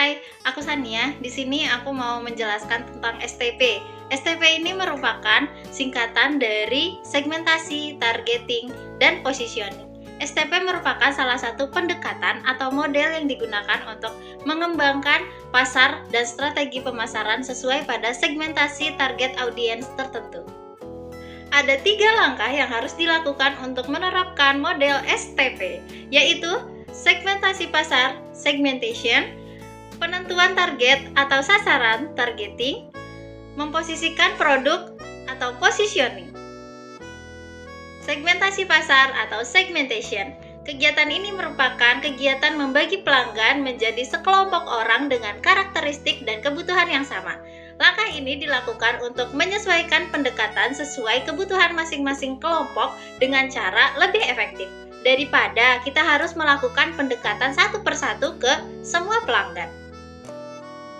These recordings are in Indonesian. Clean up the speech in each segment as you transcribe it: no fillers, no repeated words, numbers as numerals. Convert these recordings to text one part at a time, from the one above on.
Hai, aku Sania. Di sini aku mau menjelaskan tentang STP. STP ini merupakan singkatan dari segmentasi, targeting, dan positioning. STP merupakan salah satu pendekatan atau model yang digunakan untuk mengembangkan pasar dan strategi pemasaran sesuai pada segmentasi target audiens tertentu. Ada 3 langkah yang harus dilakukan untuk menerapkan model STP, yaitu segmentasi pasar, segmentation, penentuan target atau sasaran, targeting, memposisikan produk atau positioning. Segmentasi pasar atau segmentation. Kegiatan ini merupakan kegiatan membagi pelanggan menjadi sekelompok orang dengan karakteristik dan kebutuhan yang sama. Langkah ini dilakukan untuk menyesuaikan pendekatan sesuai kebutuhan masing-masing kelompok dengan cara lebih efektif daripada kita harus melakukan pendekatan satu persatu ke semua pelanggan.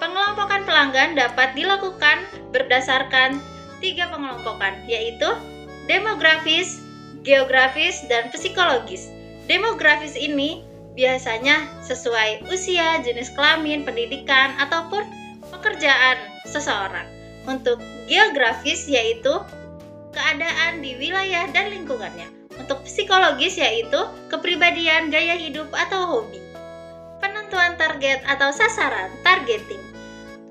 Pengelompokan pelanggan dapat dilakukan berdasarkan 3 pengelompokan, yaitu demografis, geografis, dan psikologis. Demografis ini biasanya sesuai usia, jenis kelamin, pendidikan, ataupun pekerjaan seseorang. Untuk geografis yaitu keadaan di wilayah dan lingkungannya. Untuk psikologis yaitu kepribadian, gaya hidup, atau hobi. Penentuan target atau sasaran, targeting.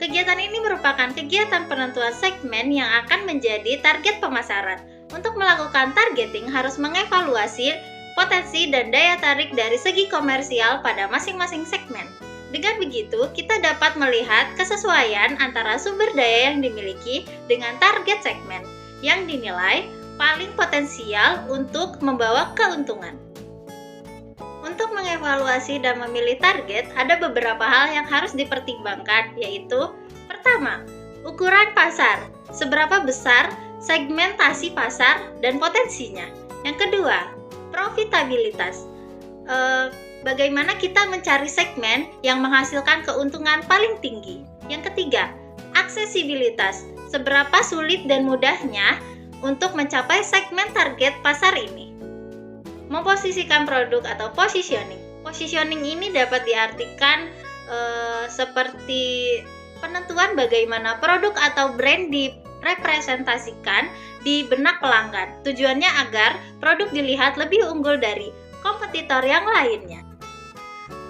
Kegiatan ini merupakan kegiatan penentuan segmen yang akan menjadi target pemasaran. Untuk melakukan targeting harus mengevaluasi potensi dan daya tarik dari segi komersial pada masing-masing segmen. Dengan begitu, kita dapat melihat kesesuaian antara sumber daya yang dimiliki dengan target segmen yang dinilai paling potensial untuk membawa keuntungan. Untuk mengevaluasi dan memilih target, ada beberapa hal yang harus dipertimbangkan, yaitu pertama, ukuran pasar, seberapa besar segmentasi pasar dan potensinya. Yang kedua, profitabilitas, bagaimana kita mencari segmen yang menghasilkan keuntungan paling tinggi. Yang ketiga, aksesibilitas, seberapa sulit dan mudahnya untuk mencapai segmen target pasar ini. Memposisikan produk atau positioning. Positioning ini dapat diartikan seperti penentuan bagaimana produk atau brand direpresentasikan di benak pelanggan. Tujuannya agar produk dilihat lebih unggul dari kompetitor yang lainnya.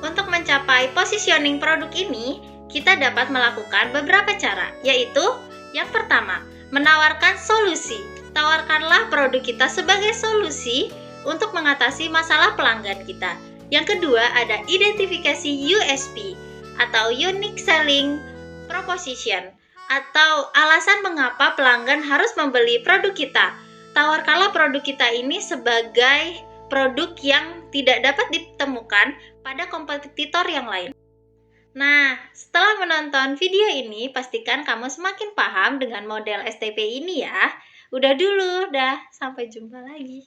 Untuk mencapai positioning produk ini, kita dapat melakukan beberapa cara, yaitu yang pertama, menawarkan solusi. Tawarkanlah produk kita sebagai solusi untuk mengatasi masalah pelanggan kita. Yang kedua, ada identifikasi USP atau Unique Selling Proposition atau alasan mengapa pelanggan harus membeli produk kita. Tawarkanlah produk kita ini sebagai produk yang tidak dapat ditemukan pada kompetitor yang lain. Nah, setelah menonton video ini, pastikan kamu semakin paham dengan model STP ini ya. Udah dulu, sampai jumpa lagi.